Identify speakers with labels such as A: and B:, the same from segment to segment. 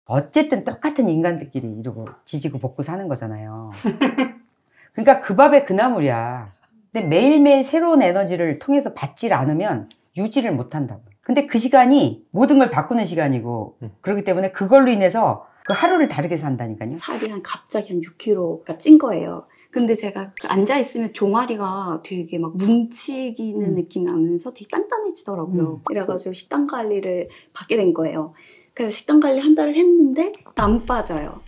A: 어쨌든 똑같은 인간들끼리 이러고 지지고 볶고 사는 거잖아요. 그러니까 그 밥에 그 나물이야. 근데 매일매일 새로운 에너지를 통해서 받질 않으면 유지를 못한다고. 근데 그 시간이 모든 걸 바꾸는 시간이고 그렇기 때문에 그걸로 인해서 그 하루를 다르게 산다니까요.
B: 살이 갑자기 한 6kg가 찐 거예요. 근데 제가 앉아있으면 종아리가 되게 막 뭉치기는 느낌이 나면서 되게 단단해지더라고요. 그래가지고 식단 관리를 받게 된 거예요. 그래서 식단 관리 한 달을 했는데 안 빠져요.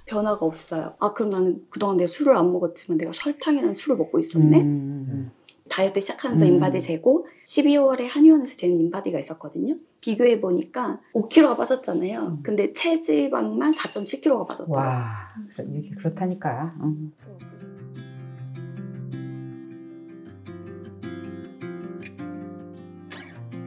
B: 변화가 없어요. 아, 그럼 나는 그동안 내가 술을 안 먹었지만 내가 설탕이라는 술을 먹고 있었네? 다이어트 시작하면서 인바디 재고 12월에 한의원에서 재는 인바디가 있었거든요. 비교해보니까 5kg가 빠졌잖아요. 근데 체지방만 4.7kg가 빠졌더라고요.
A: 와, 이렇게 그렇다니까.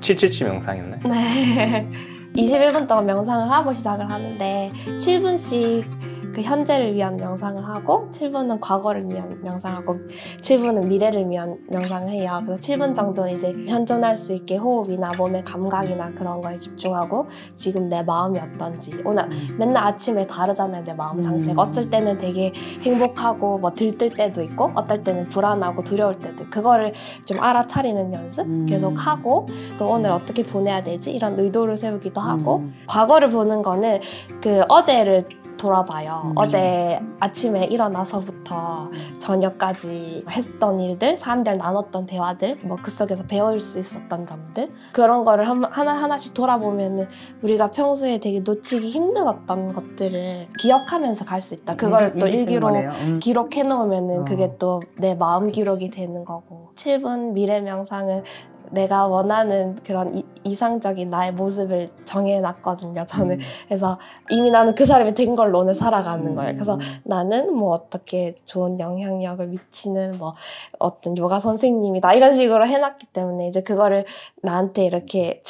C: 777 명상이었나요?
D: 네. 21분 동안 명상을 하고 시작을 하는데 7분씩 그 현재를 위한 명상을 하고 7분은 과거를 위한 명상을 하고 7분은 미래를 위한 명상을 해요. 그래서 7분 정도는 이제 현존할 수 있게 호흡이나 몸의 감각이나 그런 거에 집중하고 지금 내 마음이 어떤지 오늘 맨날 아침에 다르잖아요. 내 마음 상태가 어쩔 때는 되게 행복하고 뭐 들뜰 때도 있고 어떨 때는 불안하고 두려울 때도 그거를 좀 알아차리는 연습 계속 하고 그럼 오늘 어떻게 보내야 되지? 이런 의도를 세우기도 하고 과거를 보는 거는 그 어제를 돌아봐요. 어제 아침에 일어나서부터 저녁까지 했던 일들, 사람들 나눴던 대화들, 뭐 그 속에서 배울 수 있었던 점들 그런 거를 하나하나씩 돌아보면은 우리가 평소에 되게 놓치기 힘들었던 것들을 기억하면서 갈 수 있다. 그걸 또 일기로 기록해 놓으면은 그게 또 내 마음 기록이 되는 거고 7분 미래 명상은 내가 원하는 그런 이상적인 나의 모습을 정해놨거든요. 저는 그래서 이미 나는 그 사람이 된 걸로 오늘 살아가는 거예요. 그래서 나는 뭐 어떻게 좋은 영향력을 미치는 뭐 어떤 요가 선생님이다 이런 식으로 해놨기 때문에 이제 그거를 나한테 이렇게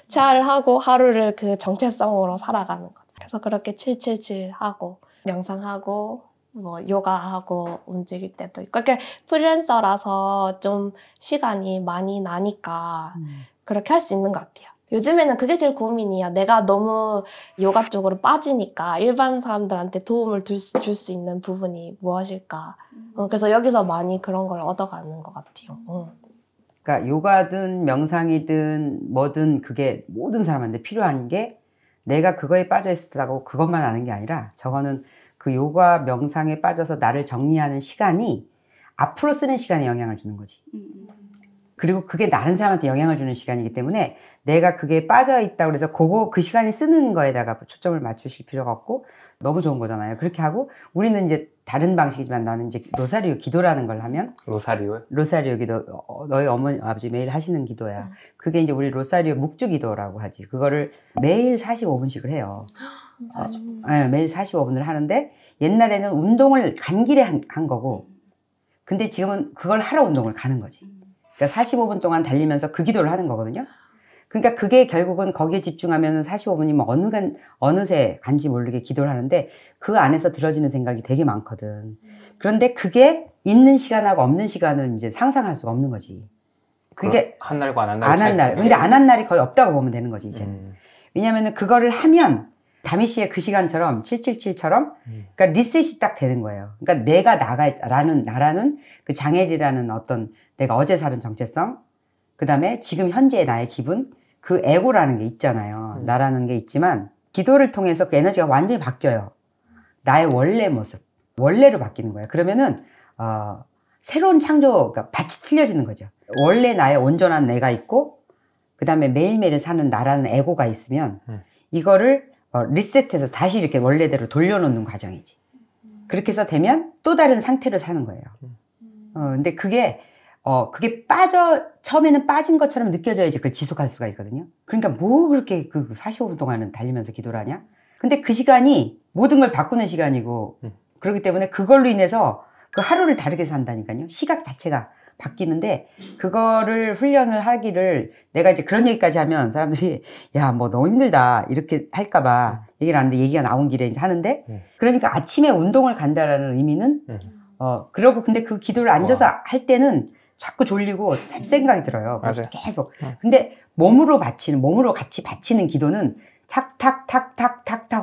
D: 체화를 하고 하루를 그 정체성으로 살아가는 거죠. 그래서 그렇게 777 하고 명상하고 뭐 요가하고 움직일 때도 있고 그러니까 프리랜서라서 좀 시간이 많이 나니까 그렇게 할 수 있는 것 같아요. 요즘에는 그게 제일 고민이야. 내가 너무 요가 쪽으로 빠지니까 일반 사람들한테 도움을 줄 수 있는 부분이 무엇일까. 그래서 여기서 많이 그런 걸 얻어가는 것 같아요.
A: 그러니까 요가든 명상이든 뭐든 그게 모든 사람한테 필요한 게 내가 그거에 빠져 있었다고 그것만 아는 게 아니라 저거는 그 요가 명상에 빠져서 나를 정리하는 시간이 앞으로 쓰는 시간에 영향을 주는 거지. 그리고 그게 다른 사람한테 영향을 주는 시간이기 때문에 내가 그게 빠져 있다고 해서 그 시간이 쓰는 거에다가 초점을 맞추실 필요가 없고 너무 좋은 거잖아요. 그렇게 하고 우리는 이제 다른 방식이지만 나는 이제 로사리오 기도라는 걸 하면
C: 로사리오요?
A: 로사리오 기도 너희 어머니 아버지 매일 하시는 기도야. 그게 이제 우리 로사리오 묵주 기도라고 하지. 그거를 매일 45분씩을 해요.
D: 45분.
A: 네, 매일 45분을 하는데 옛날에는 운동을 간 길에 한 거고 근데 지금은 그걸 하러 운동을 가는 거지. 그러니까 45분 동안 달리면서 그 기도를 하는 거거든요. 그러니까 그게 결국은 거기에 집중하면 45분이면 어느새 간지 모르게 기도를 하는데 그 안에서 들어지는 생각이 되게 많거든. 그런데 그게 있는 시간하고 없는 시간은 이제 상상할 수가 없는 거지. 그게
C: 한 날과 안
A: 한 날. 근데 안 한 날이 거의 없다고 보면 되는 거지, 이제. 왜냐면은 그거를 하면 다미 씨의 그 시간처럼 777처럼 그러니까 리셋이 딱 되는 거예요. 그러니까 내가 나라는 그 장애리라는 어떤 내가 어제 살은 정체성, 그 다음에 지금 현재의 나의 기분, 그 에고라는 게 있잖아요. 나라는 게 있지만 기도를 통해서 그 에너지가 완전히 바뀌어요. 나의 원래 모습, 원래로 바뀌는 거예요. 그러면은 새로운 창조, 그러니까 밭이 틀려지는 거죠. 원래 나의 온전한 내가 있고 그 다음에 매일매일 사는 나라는 에고가 있으면 이거를 리셋해서 다시 이렇게 원래대로 돌려놓는 과정이지. 그렇게 해서 되면 또 다른 상태로 사는 거예요. 근데 그게 처음에는 빠진 것처럼 느껴져야지 그걸 지속할 수가 있거든요. 그러니까 뭐 그렇게 그 45분 동안은 달리면서 기도를 하냐? 근데 그 시간이 모든 걸 바꾸는 시간이고, 그렇기 때문에 그걸로 인해서 그 하루를 다르게 산다니까요. 시각 자체가 바뀌는데, 그거를 훈련을 하기를 내가 이제 그런 얘기까지 하면 사람들이, 야, 뭐 너무 힘들다. 이렇게 할까봐 얘기를 하는데 얘기가 나온 길에 이제 하는데, 그러니까 아침에 운동을 간다라는 의미는, 그러고 근데 그 기도를 앉아서 할 때는 자꾸 졸리고 잡생각이 들어요.
C: 맞아요.
A: 계속. 근데 몸으로 같이 바치는 기도는 탁탁탁탁탁탁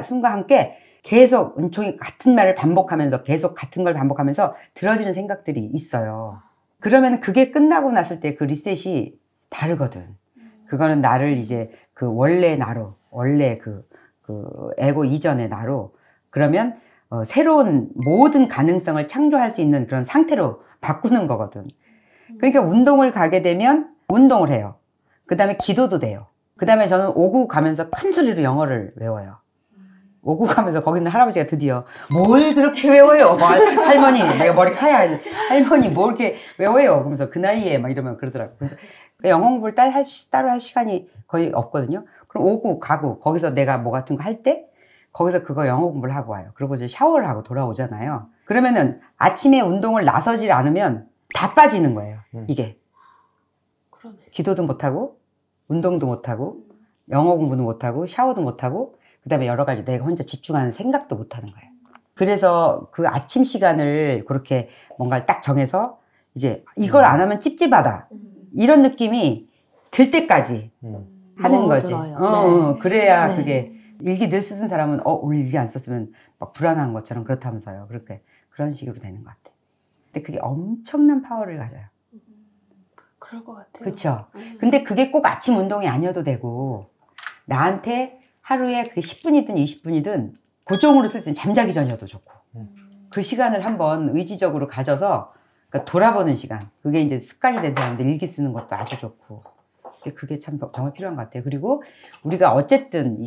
A: 숨과 함께 계속 은총이 같은 말을 반복하면서 계속 같은 걸 반복하면서 들어지는 생각들이 있어요. 그러면 그게 끝나고 났을 때 그 리셋이 다르거든. 그거는 나를 이제 그 원래 나로, 원래 그 에고 이전의 나로, 그러면 새로운 모든 가능성을 창조할 수 있는 그런 상태로 바꾸는 거거든. 그러니까 운동을 가게 되면 운동을 해요. 그 다음에 기도도 돼요. 그 다음에 저는 오구 가면서 큰 소리로 영어를 외워요. 오구 가면서 거기 있는 할아버지가 드디어 뭘 그렇게 외워요? 할머니, 내가 머리 카야. 할머니 뭘 이렇게 외워요? 그러면서 그 나이에 막 이러면 그러더라고요. 그래서 영어 공부를 따로 할 시간이 거의 없거든요. 그럼 오구 가고 거기서 내가 뭐 같은 거 할 때 거기서 그거 영어 공부를 하고 와요. 그리고 이제 샤워를 하고 돌아오잖아요. 그러면은 아침에 운동을 나서질 않으면 다 빠지는 거예요. 이게.
D: 그러네.
A: 기도도 못하고 운동도 못하고 영어 공부도 못하고 샤워도 못하고 그 다음에 여러 가지 내가 혼자 집중하는 생각도 못하는 거예요. 그래서 그 아침 시간을 그렇게 뭔가 딱 정해서 이제 이걸 안 하면 찝찝하다 이런 느낌이 들 때까지 하는 거지.
D: 들어요.
A: 그래야
D: 네.
A: 그게 일기 늘 쓰는 사람은 오늘 일기 안 썼으면 막 불안한 것처럼 그렇다면서요. 그렇게 그런 식으로 되는 것 같아. 근데 그게 엄청난 파워를 가져요.
D: 그럴 것 같아요.
A: 그렇죠. 근데 그게 꼭 아침 운동이 아니어도 되고 나한테 하루에 그게 10분이든 20분이든 고정으로 쓸 때는 잠자기 전이어도 좋고 그 시간을 한번 의지적으로 가져서 그러니까 돌아보는 시간. 그게 이제 습관이 된 사람들 일기 쓰는 것도 아주 좋고 그게 참 정말 필요한 것 같아요. 그리고 우리가 어쨌든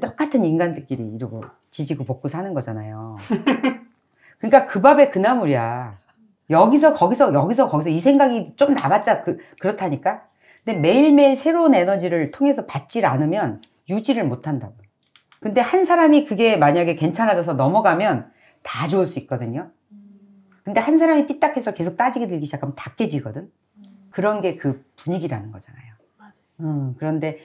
A: 똑같은 인간들끼리 이러고 지지고 볶고 사는 거잖아요. 그러니까 그 밥에 그 나물이야. 여기서 거기서 이 생각이 좀 나봤자 그렇다니까. 근데 매일매일 새로운 에너지를 통해서 받질 않으면 유지를 못 한다고. 근데 한 사람이 그게 만약에 괜찮아져서 넘어가면 다 좋을 수 있거든요. 근데 한 사람이 삐딱해서 계속 따지게 들기 시작하면 다 깨지거든. 그런 게 그 분위기라는 거잖아요.
D: 맞아요.
A: 그런데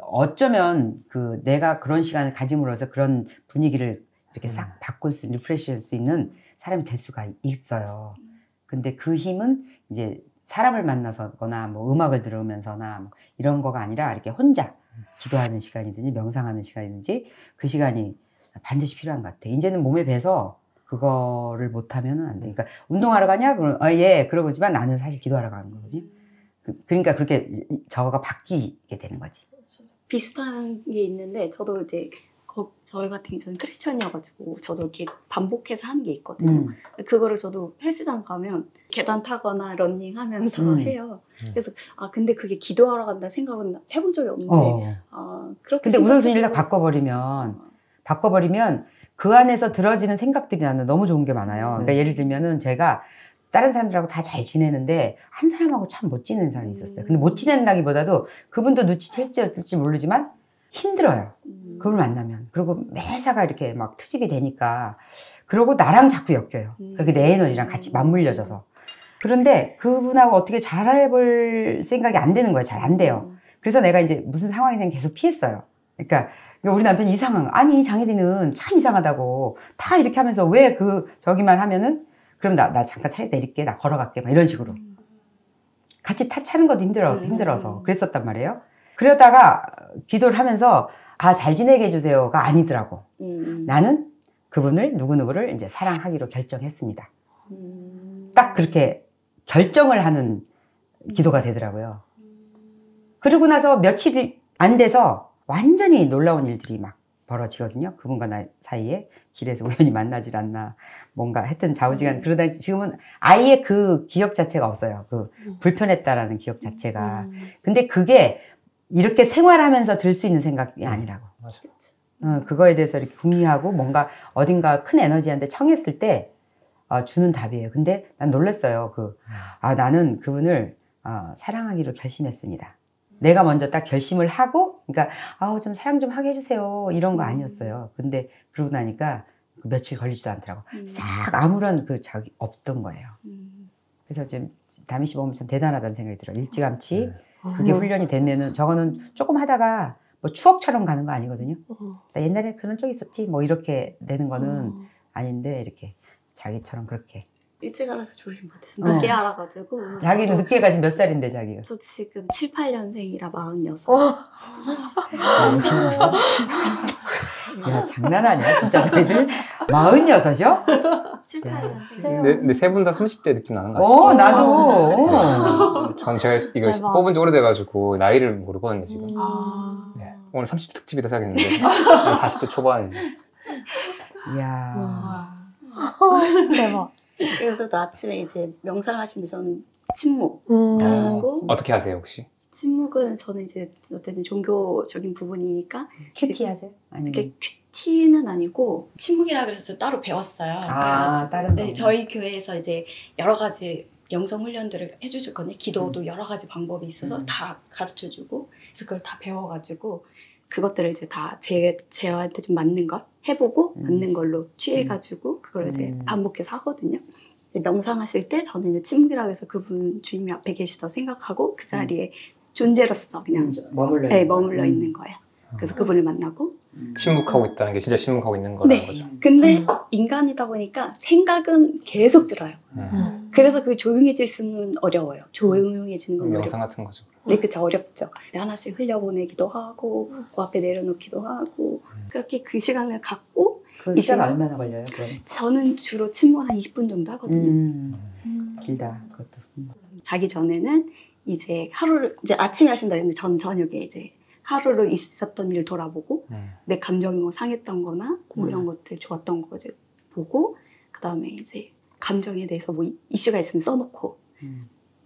A: 어쩌면 내가 그런 시간을 가짐으로써 그런 분위기를 이렇게 싹 바꿀 수, 리프레시할 수 있는 사람이 될 수가 있어요. 근데 그 힘은 이제 사람을 만나서거나 뭐 음악을 들으면서나 뭐 이런 거가 아니라 이렇게 혼자 기도하는 시간이든지 명상하는 시간이든지 그 시간이 반드시 필요한 것 같아. 이제는 몸에 배서 그거를 못하면 안 돼. 그러니까 운동하러 가냐? 그러면 예. 그러고지만 나는 사실 기도하러 가는 거지. 그러니까 그렇게 저거가 바뀌게 되는 거지.
B: 비슷한 게 있는데 저도 이제 저희 같은 경우는 크리스천이어가지고 저도 이렇게 반복해서 하는 게 있거든요. 그거를 저도 헬스장 가면 계단 타거나 러닝하면서 해요. 그래서 근데 그게 기도하러 간다는 생각은 해본 적이 없는데 그렇게.
A: 근데 우선순위를 딱 바꿔버리면 그 안에서 들어지는 생각들이 나는 너무 좋은 게 많아요. 그러니까 예를 들면은 제가 다른 사람들하고 다 잘 지내는데 한 사람하고 참 못 지내는 사람이 있었어요. 근데 못 지낸다기보다도 그분도 눈치챌지 어떨지 모르지만 힘들어요. 그걸 만나면. 그리고 매사가 이렇게 막 트집이 되니까. 그러고 나랑 자꾸 엮여요. 그게 내 에너지랑 같이 맞물려져서. 그런데 그분하고 어떻게 잘해볼 생각이 안 되는 거예요. 잘 안 돼요. 그래서 내가 이제 무슨 상황이 생기면 계속 피했어요. 그러니까 우리 남편이 아니 장혜리는 참 이상하다고. 다 이렇게 하면서 왜 저기만 하면은 그럼 나 잠깐 차에서 내릴게. 나 걸어갈게. 막 이런 식으로. 같이 차는 것도 힘들어서 그랬었단 말이에요. 그러다가 기도를 하면서 잘 지내게 해주세요가 아니더라고. 나는 그분을 누구누구를 이제 사랑하기로 결정했습니다. 딱 그렇게 결정을 하는 기도가 되더라고요. 그러고 나서 며칠 안 돼서 완전히 놀라운 일들이 막 벌어지거든요. 그분과 나 사이에 길에서 우연히 만나질 않나 뭔가 하여튼 좌우지간 그러다 지금은 아예 그 기억 자체가 없어요. 불편했다라는 기억 자체가. 근데 그게 이렇게 생활하면서 들 수 있는 생각이 아니라고. 그거에 대해서 이렇게 궁리하고 뭔가 어딘가 큰 에너지한테 청했을 때 주는 답이에요. 근데 난 놀랐어요. 나는 그분을 사랑하기로 결심했습니다. 내가 먼저 딱 결심을 하고, 그러니까 좀 사랑 좀 하게 해주세요. 이런 거 아니었어요. 근데 그러고 나니까 며칠 걸리지도 않더라고. 싹 아무런 적이 없던 거예요. 그래서 지금 다미 씨 보면 참 대단하다는 생각이 들어요. 일찌감치 그게 훈련이 되면은 저거는 조금 하다가 뭐 추억처럼 가는 거 아니거든요. 나 옛날에 그런 적 있었지 뭐 이렇게 되는 거는 아닌데 이렇게 자기처럼 그렇게
B: 일찍 알아서 좋으신 것 같아요. 늦게 알아가지고.
A: 자기는 늦게 가신 몇 살인데 자기가?
B: 저 지금 7, 8년생이라 46.
A: 야 장난 아니야 진짜 너희들 46이요?
B: 7, 8년생.
C: 근데 세 분 다 30대 느낌 나는 거 아시죠?
A: 나도.
C: 전 제가 이거
D: 대박.
C: 뽑은 지 오래돼가지고 나이를 모르거든요 지금. 네. 오늘 30 특집이다 생각했는데 40대 초반인데.
A: 이야.
D: 대박.
B: 그래서 또 아침에 이제 명상하시는데 저는 침묵
D: 음.
C: 어떻게 하세요 혹시?
B: 침묵은 저는 이제 어쨌든 종교적인 부분이니까
A: 큐티 하세요? 아니면
B: 이렇게 큐티는 아니고 침묵이라 그래서 저 따로 배웠어요. 그래가지고.
A: 다른
B: 네,
A: 거.
B: 저희 교회에서 이제 여러 가지 영성 훈련들을 해주셨거든요. 기도도 여러 가지 방법이 있어서 다 가르쳐주고 그래서 그걸 다 배워가지고 그것들을 이제 다 제한테 좀 맞는 걸 해보고 맞는 걸로 취해가지고 그걸 이제 반복해서 하거든요. 명상하실 때 저는 이제 침묵이라고 해서 그분 주님이 앞에 계시다 생각하고 그 자리에 존재로서 그냥 머물러 있는 거예요. 그래서 그분을 만나고
C: 침묵하고 있다는 게 진짜 침묵하고 있는 거라는
B: 네.
C: 거죠.
B: 근데 인간이다 보니까 생각은 계속 들어요. 그래서 그게 조용해질 수는 어려워요. 조용해지는 건
C: 명상
B: 어려워요.
C: 같은 거죠.
B: 네, 그쵸. 어렵죠. 하나씩 흘려보내기도 하고 그 앞에 내려놓기도 하고 그렇게 그 시간을 갖고
A: 그 시간 얼마나 걸려요? 그럼?
B: 저는 주로 침묵 한 20분 정도 하거든요.
A: 길다 그것도.
B: 자기 전에는 이제 하루를 이제 아침에 하신다 했는데 전 저녁에 이제 하루를 있었던 일을 돌아보고 내 감정이 뭐 상했던 거나 뭐 이런 것들 좋았던 거 이제 보고 그 다음에 이제 감정에 대해서 뭐 이슈가 있으면 써놓고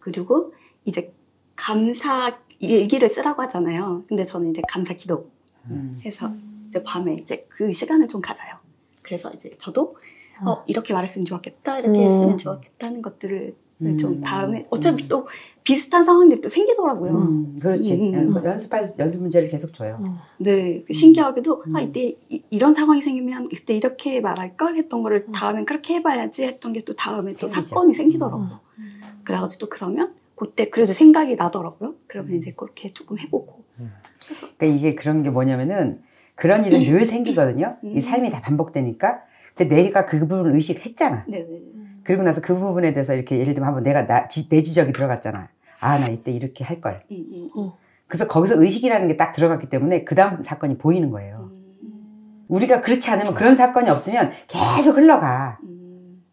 B: 그리고 이제 감사 일기를 쓰라고 하잖아요. 근데 저는 이제 감사 기도 해서 이제 밤에 이제 그 시간을 좀 가져요. 그래서 이제 저도 이렇게 말했으면 좋았겠다, 이렇게 했으면 좋았겠다 하는 것들을 좀 다음에 어차피 또 비슷한 상황들이 또 생기더라고요.
A: 그렇지. 연습 문제를 계속 줘요.
B: 네, 신기하게도 이때 이런 상황이 생기면 이때 이렇게 말할 걸 했던 거를 다음엔 그렇게 해봐야지 했던 게 또 다음에 또
A: 생기죠.
B: 사건이 생기더라고요. 그래가지고 또 그러면 그때 그래도 생각이 나더라고요. 그러면 이제 그렇게 조금 해보고.
A: 그러니까 이게 그런 게 뭐냐면은 그런 일은 늘 생기거든요. 이 삶이 다 반복되니까. 근데 내가 그 부분을 의식했잖아.
B: 네네.
A: 그리고 나서 그 부분에 대해서 이렇게 예를 들면 한번 내가 내주적이 들어갔잖아. 아, 나 이때 이렇게 할 걸. 그래서 거기서 의식이라는 게 딱 들어갔기 때문에 그 다음 사건이 보이는 거예요. 우리가 그렇지 않으면 그런 사건이 없으면 계속 흘러가.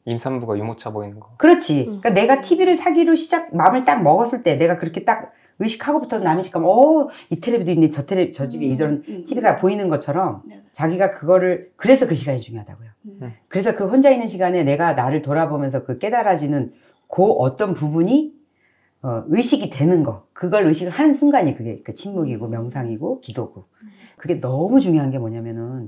C: 임산부가 유모차 보이는 거.
A: 그렇지. 그러니까 내가 TV를 사기로 마음을 딱 먹었을 때 내가 그렇게 딱 의식하고부터 남의 집 가면 이 텔레비도 있네, 저 집에 이런 TV가 보이는 것처럼 자기가 그거를 그래서 그 시간이 중요하다고요. 그래서 그 혼자 있는 시간에 내가 나를 돌아보면서 그 깨달아지는 그 어떤 부분이 의식이 되는 거, 그걸 의식을 하는 순간이 그게 그 침묵이고 명상이고 기도고. 그게 너무 중요한 게 뭐냐면은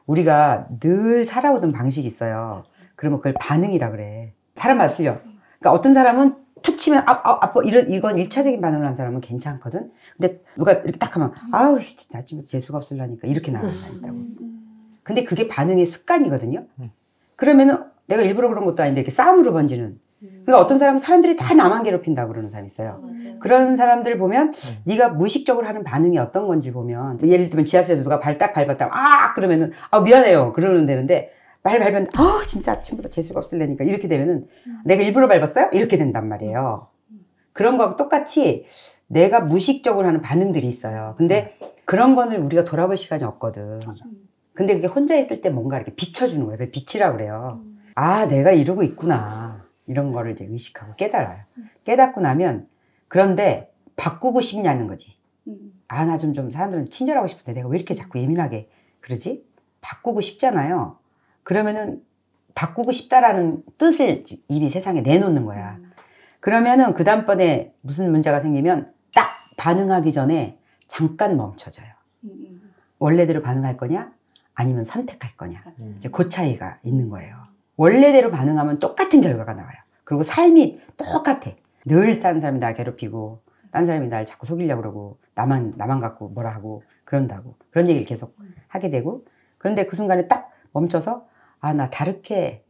A: 우리가 늘 살아오던 방식이 있어요. 그러면 그걸 반응이라 그래. 사람마다 틀려. 그러니까 어떤 사람은 툭 치면 아파 이건 1차적인 반응을 하는 사람은 괜찮거든. 근데 누가 이렇게 딱 하면 아우 진짜 재수가 없으려니까 이렇게 나간다고. 근데 그게 반응의 습관이거든요. 그러면은 내가 일부러 그런 것도 아닌데 이렇게 싸움으로 번지는. 그러니까 어떤 사람은 사람들이 다 나만 괴롭힌다고 그러는 사람이 있어요. 그런 사람들 보면 네가 무의식적으로 하는 반응이 어떤 건지 보면 예를 들면 지하철에서 누가 발 딱 밟았다 그러면은 미안해요 그러면 되는데 발 밟으면 진짜 아침부터 재수가 없을래니까 이렇게 되면은 내가 일부러 밟았어요? 이렇게 된단 말이에요. 그런 거하고 똑같이 내가 무의식적으로 하는 반응들이 있어요. 근데 그런 거는 우리가 돌아볼 시간이 없거든. 근데 그게 혼자 있을 때 뭔가 이렇게 비춰주는 거예요. 그게 빛이라고 그래요. 내가 이러고 있구나. 이런 거를 이제 의식하고 깨달아요. 깨닫고 나면 그런데 바꾸고 싶냐는 거지. 나 좀 사람들은 친절하고 싶은데 내가 왜 이렇게 자꾸 예민하게 그러지? 바꾸고 싶잖아요. 그러면은 바꾸고 싶다라는 뜻을 이미 세상에 내놓는 거야. 그러면은 그 다음번에 무슨 문제가 생기면 딱 반응하기 전에 잠깐 멈춰져요. 원래대로 반응할 거냐? 아니면 선택할 거냐? 이제 그 차이가 있는 거예요. 원래대로 반응하면 똑같은 결과가 나와요. 그리고 삶이 똑같아. 늘 딴 사람이 날 괴롭히고 딴 사람이 날 자꾸 속이려고 그러고 나만 갖고 뭐라 하고 그런다고 그런 얘기를 계속 하게 되고 그런데 그 순간에 딱 멈춰서 나 다르게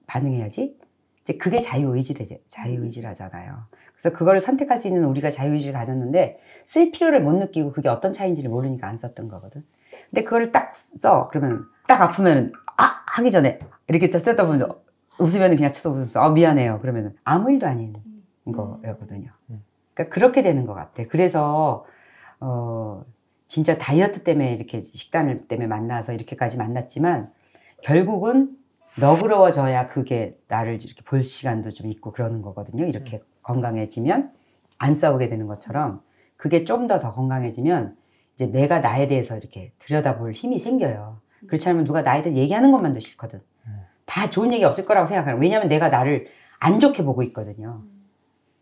A: 반응해야지. 이제 그게 자유의지라잖아요. 그래서 그거를 선택할 수 있는 우리가 자유의지를 가졌는데 쓸 필요를 못 느끼고 그게 어떤 차이인지를 모르니까 안 썼던 거거든. 근데 그거를 딱 써. 그러면 딱 아프면 하기 전에 이렇게 쓰다 보면 웃으면 그냥 쳐다보면서 미안해요. 그러면 아무 일도 아닌 거였거든요. 그러니까 그렇게 되는 것 같아. 그래서 진짜 다이어트 때문에 이렇게 식단을 때문에 만나서 이렇게까지 만났지만 결국은 너그러워져야 그게 나를 이렇게 볼 시간도 좀 있고 그러는 거거든요. 이렇게 건강해지면 안 싸우게 되는 것처럼 그게 좀 더 건강해지면 이제 내가 나에 대해서 이렇게 들여다볼 힘이 생겨요. 그렇지 않으면 누가 나에 대해서 얘기하는 것만도 싫거든. 다 좋은 얘기 없을 거라고 생각하는. 왜냐하면 내가 나를 안 좋게 보고 있거든요.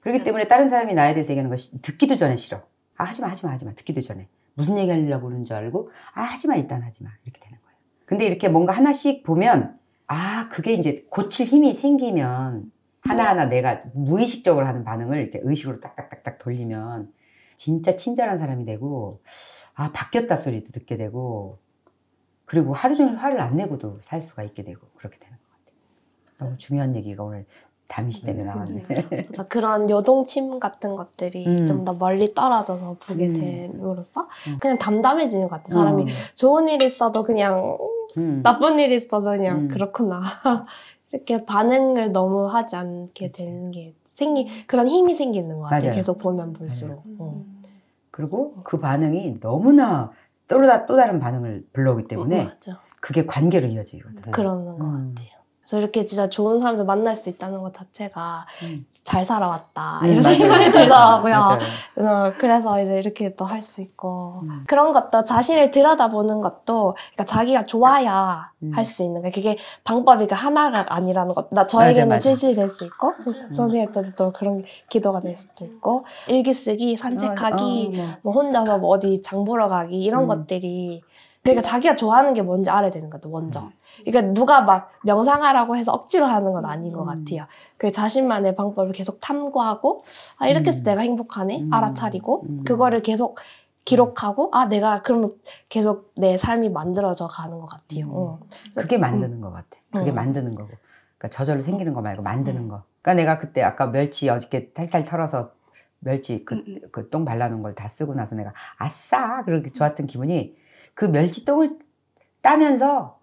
A: 그렇기 때문에 다른 사람이 나에 대해서 얘기하는 거 듣기도 전에 싫어. 하지마. 듣기도 전에. 무슨 얘기 하려고 그러는 줄 알고 하지마, 일단 하지마. 이렇게 되는 거예요. 근데 이렇게 뭔가 하나씩 보면 그게 이제 고칠 힘이 생기면 하나하나 내가 무의식적으로 하는 반응을 이렇게 의식으로 딱딱딱딱 돌리면 진짜 친절한 사람이 되고 바뀌었다 소리도 듣게 되고 그리고 하루 종일 화를 안 내고도 살 수가 있게 되고 그렇게 되는 것 같아요. 너무 중요한 얘기가 오늘 다미씨 때문에 나왔네.
D: 그래서 그런 요동침 같은 것들이 좀 더 멀리 떨어져서 보게 됨으로써 그냥 담담해지는 것 같아요. 사람이 좋은 일이 있어도 그냥 나쁜 일이 있어도 그냥 그렇구나. 이렇게 반응을 너무 하지 않게 되는 게 그런 힘이 생기는 것 같아요.
A: 맞아요.
D: 계속 보면 볼수록.
A: 그리고 그 반응이 너무나 또 다른 반응을 불러오기 때문에
D: 맞아.
A: 그게 관계로 이어지거든요.
D: 그러는 것 같아요. 그래서 이렇게 진짜 좋은 사람들 만날 수 있다는 것 자체가 잘 살아왔다 이런 생각이 들더라고요. 그래서 이제 이렇게 또 할 수 있고 그런 것도 자신을 들여다보는 것도 그러니까 자기가 좋아야 할 수 있는 거예요. 그게 방법이 하나가 아니라는 것. 저에게는 칠칠 될 수 있고 선생님한테도 또 그런 기도가 될 수도 있고 일기 쓰기, 산책하기, 뭐 혼자서 뭐 어디 장 보러 가기 이런 것들이 그러니까 자기가 좋아하는 게 뭔지 알아야 되는 거죠, 먼저. 그러니까 누가 막 명상하라고 해서 억지로 하는 건 아닌 것 같아요. 그 자신만의 방법을 계속 탐구하고 이렇게 해서 내가 행복하네? 알아차리고 그거를 계속 기록하고 내가 그러면 계속 내 삶이 만들어져 가는 것 같아요.
A: 그게 만드는 것 같아. 그게 만드는 거고. 그러니까 저절로 생기는 거 말고 만드는 거. 그러니까 내가 그때 아까 멸치 어저께 탈탈 털어서 멸치 그 똥 발라놓은 걸 다 쓰고 나서 내가 아싸! 그렇게 좋았던 기분이 그 멸치똥을 따면서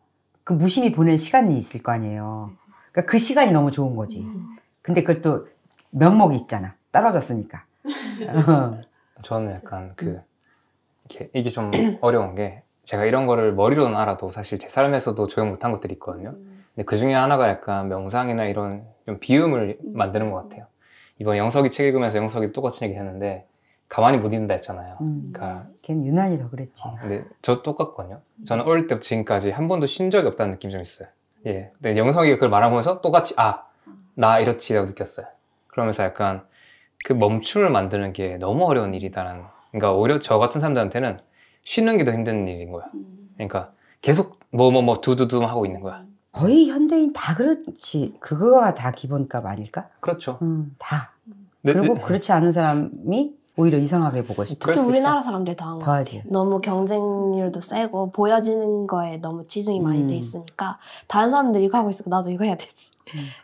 A: 그 무심히 보낼 시간이 있을 거 아니에요. 그러니까 그 시간이 너무 좋은 거지. 근데 그걸 또 명목이 있잖아. 떨어졌으니까.
C: 저는 약간 이게 좀 어려운 게 제가 이런 거를 머리로는 알아도 사실 제 삶에서도 적용 못한 것들이 있거든요. 근데 그 중에 하나가 약간 명상이나 이런 좀 비음을 만드는 것 같아요. 이번 영석이 책 읽으면서 영석이도 똑같은 얘기 했는데 가만히 못 있는다 했잖아요. 그러니까
A: 걔는 유난히 더 그랬지.
C: 근데 저 똑같거든요. 저는 어릴 때부터 지금까지 한 번도 쉰 적이 없다는 느낌이 좀 있어요. 예. 근데 영석이가 그걸 말하면서 똑같이 나 이렇지라고 느꼈어요. 그러면서 약간 그 멈춤을 만드는 게 너무 어려운 일이다라는. 그러니까 오히려 저 같은 사람들한테는 쉬는 게 더 힘든 일인 거야. 그러니까 계속 두두두 하고 있는 거야.
A: 거의 현대인 다 그렇지. 그거가 다 기본값 아닐까?
C: 그렇죠.
A: 다.
C: 네,
A: 그리고 그렇지 않은 사람이 오히려 이상하게 보고 싶어.
D: 특히 우리나라 사람들이 더한 것
A: 더하지.
D: 같아요. 너무 경쟁률도 세고 보여지는 거에 너무 치중이 많이 돼 있으니까 다른 사람들이 이거 하고 있으니까 나도 이거 해야 되지.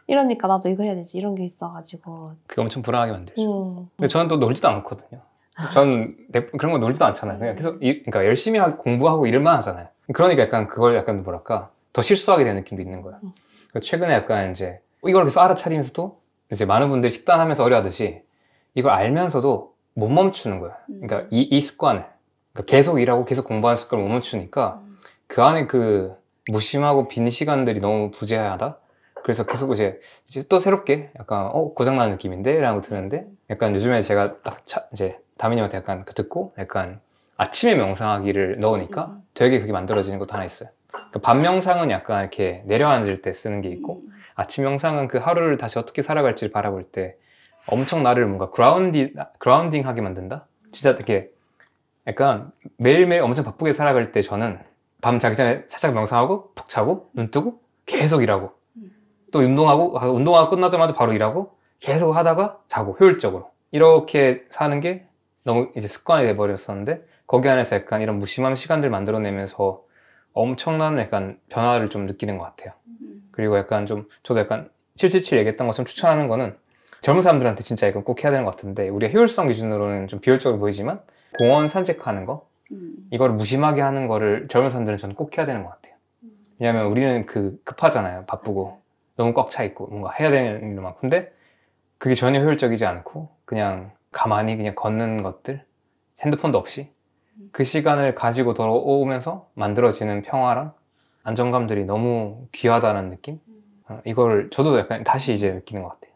D: 이러니까 나도 이거 해야 되지. 이런 게 있어가지고
C: 그게 엄청 불안하게 만들죠. 근데 저는 또 놀지도 않거든요. 저는 그런 거 놀지도 않잖아요. 그냥 계속 그러니까 열심히 공부하고 일만 하잖아요. 그러니까 약간 그걸 약간 뭐랄까 더 실수하게 되는 느낌도 있는 거예요. 최근에 약간 이제 이걸 계속 알아차리면서도 이제 많은 분들이 식단하면서 어려워하듯이 이걸 알면서도 못 멈추는 거예요. 그러니까 이 습관을 그러니까 계속 일하고 계속 공부하는 습관을 못 멈추니까 그 안에 그 무심하고 빈 시간들이 너무 부재하다. 그래서 계속 이제 또 새롭게 약간 고장나는 느낌인데? 라고 드는데 약간 요즘에 제가 딱 이제 다미님한테 약간 듣고 약간 아침에 명상하기를 넣으니까 되게 그게 만들어지는 것도 하나 있어요. 그러니까 밤 명상은 약간 이렇게 내려앉을 때 쓰는 게 있고 아침 명상은 그 하루를 다시 어떻게 살아갈지를 바라볼 때 엄청 나를 뭔가 그라운딩하게 만든다? 진짜 이렇게 약간 매일매일 엄청 바쁘게 살아갈 때 저는 밤 자기 전에 살짝 명상하고 푹 자고 눈 뜨고 계속 일하고 또 운동하고 끝나자마자 바로 일하고 계속 하다가 자고 효율적으로 이렇게 사는 게 너무 이제 습관이 돼버렸었는데 거기 안에서 약간 이런 무심한 시간들 만들어내면서 엄청난 약간 변화를 좀 느끼는 것 같아요. 그리고 약간 좀 저도 약간 777 얘기했던 것처럼 추천하는 거는 젊은 사람들한테 진짜 이건 꼭 해야 되는 것 같은데 우리가 효율성 기준으로는 좀 비효율적으로 보이지만 공원 산책하는 거 이거를 무심하게 하는 거를 젊은 사람들은 저는 꼭 해야 되는 것 같아요. 왜냐하면 우리는 급하잖아요. 바쁘고 너무 꽉 차 있고 뭔가 해야 되는 일만. 근데 그게 전혀 효율적이지 않고 그냥 가만히 그냥 걷는 것들, 핸드폰도 없이 그 시간을 가지고 돌아오면서 만들어지는 평화랑 안정감들이 너무 귀하다는 느낌? 이걸 저도 약간 다시 이제 느끼는 것 같아요.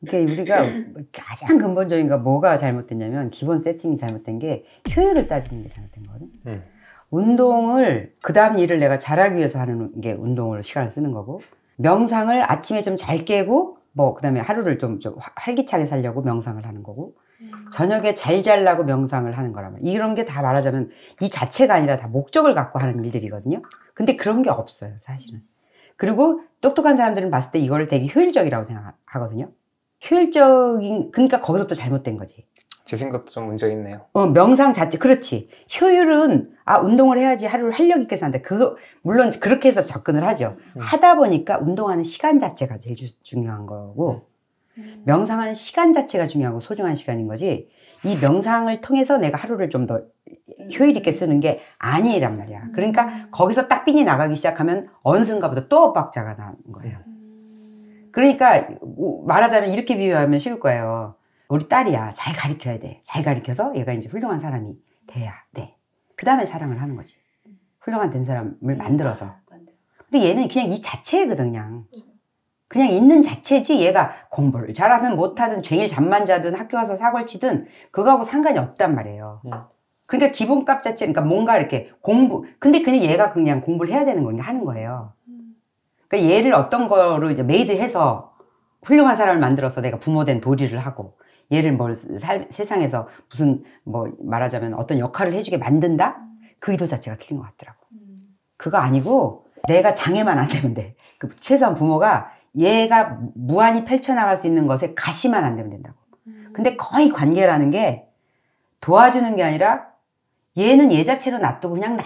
A: 그러니까 우리가 가장 근본적인 거 뭐가 잘못됐냐면 기본 세팅이 잘못된 게 효율을 따지는 게 잘못된 거거든. 운동을 그 다음 일을 내가 잘하기 위해서 하는 게 운동을 시간을 쓰는 거고, 명상을 아침에 좀 잘 깨고 뭐 그 다음에 하루를 좀 활기차게 살려고 명상을 하는 거고, 저녁에 잘 자려고 명상을 하는 거라면, 이런 게 다 말하자면 이 자체가 아니라 다 목적을 갖고 하는 일들이거든요. 근데 그런 게 없어요, 사실은. 그리고 똑똑한 사람들은 봤을 때 이거를 되게 효율적이라고 생각하거든요. 효율적인, 그러니까 거기서부터 잘못된 거지.
C: 제 생각도 좀 문제 있네요.
A: 명상 자체, 그렇지. 효율은, 운동을 해야지 하루를 활력 있게 산다. 물론 그렇게 해서 접근을 하죠. 하다 보니까 운동하는 시간 자체가 제일 중요한 거고, 명상하는 시간 자체가 중요하고 소중한 시간인 거지, 이 명상을 통해서 내가 하루를 좀 더 효율 있게 쓰는 게 아니란 말이야. 그러니까 거기서 딱 삔이 나가기 시작하면 어느 순간부터 또 엇박자가 나는 거예요. 그러니까 말하자면 이렇게 비유하면 쉬울 거예요. 우리 딸이야. 잘 가르쳐야 돼. 잘 가르쳐서 얘가 이제 훌륭한 사람이 돼야 돼. 그 다음에 사랑을 하는 거지. 훌륭한 된 사람을 만들어서. 근데 얘는 그냥 이 자체거든, 그냥 있는 자체지, 얘가 공부를 잘하든 못하든 쟁일 잠만 자든 학교 가서 사고를 치든 그거하고 상관이 없단 말이에요. 그러니까 기본값 자체, 그러니까 뭔가 이렇게 근데 그냥 얘가 그냥 공부를 해야 되는 거니까 하는 거예요. 그러니까 얘를 어떤 거로 이제 메이드해서 훌륭한 사람을 만들어서 내가 부모된 도리를 하고, 얘를 세상에서 무슨 말하자면 어떤 역할을 해주게 만든다? 그 의도 자체가 틀린 것 같더라고. 그거 아니고 내가 장애만 안 되면 돼. 최소한 부모가 얘가 무한히 펼쳐나갈 수 있는 것에 가시만 안 되면 된다고. 근데 거의 관계라는 게 도와주는 게 아니라 얘는 얘 자체로 놔두고 그냥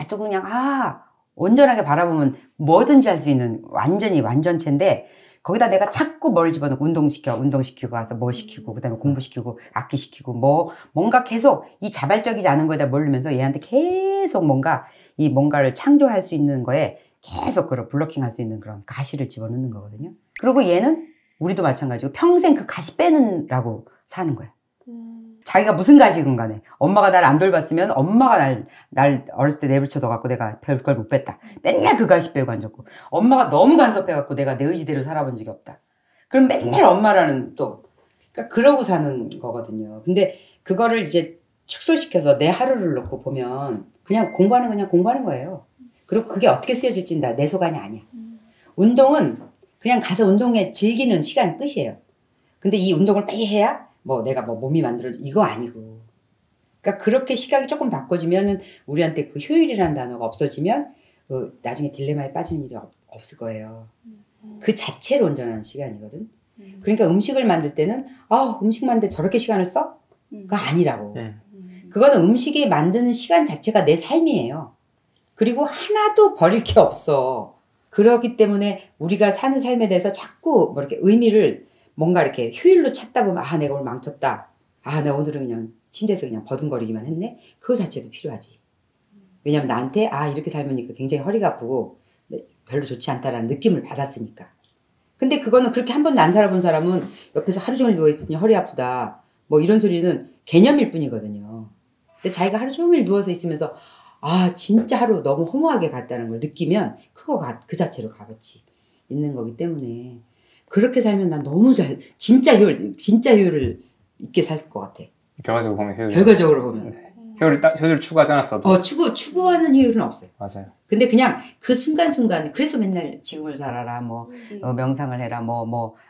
A: 온전하게 바라보면 뭐든지 할 수 있는 완전히 완전체인데, 거기다 내가 자꾸 뭘 집어넣고 운동시키고 가서 뭐 시키고, 그 다음에 공부시키고, 악기 시키고, 뭔가 계속 이 자발적이지 않은 거에다 몰리면서 얘한테 계속 뭔가를 창조할 수 있는 거에 계속 블로킹 할 수 있는 그런 가시를 집어넣는 거거든요. 그리고 얘는 우리도 마찬가지고 평생 그 가시 빼느라고 사는 거야. 자기가 무슨 가시건 간에 엄마가 날 안 돌봤으면 엄마가 날 어렸을 때 내버려둬갖고 내가 별걸 못 뺐다. 맨날 그 가시 빼고 앉았고, 엄마가 너무 간섭해갖고 내가 내 의지대로 살아본 적이 없다. 그럼 맨날 엄마라는 그러니까 그러고 사는 거거든요. 근데 그거를 이제 축소시켜서 내 하루를 놓고 보면 그냥 공부하는 거예요. 그리고 그게 어떻게 쓰여질지 내 소관이 아니야. 운동은 그냥 가서 운동에 즐기는 시간 끝이에요. 근데 이 운동을 빨리 해야 내가 몸이 만들어져, 이거 아니고. 그러니까 그렇게 시각이 조금 바꿔지면은 우리한테 그 효율이라는 단어가 없어지면 나중에 딜레마에 빠지는 일이 없을 거예요. 그 자체로 온전한 시간이거든. 그러니까 음식을 만들 때는 음식 만들 때 저렇게 시간을 써? 그거 아니라고. 그거는 음식이 만드는 시간 자체가 내 삶이에요. 그리고 하나도 버릴 게 없어. 그렇기 때문에 우리가 사는 삶에 대해서 자꾸 이렇게 의미를 뭔가 이렇게 효율로 찾다 보면 내가 오늘 망쳤다. 내가 오늘은 그냥 침대에서 그냥 버둥거리기만 했네. 그거 자체도 필요하지. 왜냐면 나한테 이렇게 살면 굉장히 허리가 아프고 별로 좋지 않다라는 느낌을 받았으니까. 근데 그거는 그렇게 한 번도 안 살아본 사람은 옆에서 하루 종일 누워있으니 허리 아프다, 이런 소리는 개념일 뿐이거든요. 근데 자기가 하루 종일 누워서 있으면서 진짜 하루 너무 허무하게 갔다는 걸 느끼면 그 자체로 값어치 있는 거기 때문에, 그렇게 살면 난 너무 진짜 효율을 있게 살 것 같아. 결과적으로 보면.
C: 네. 효율 추구하지 않았어도.
A: 추구하는 효율은 없어요.
C: 맞아요.
A: 근데 그냥 그 순간순간, 그래서 맨날 지금을 살아라, 명상을 해라,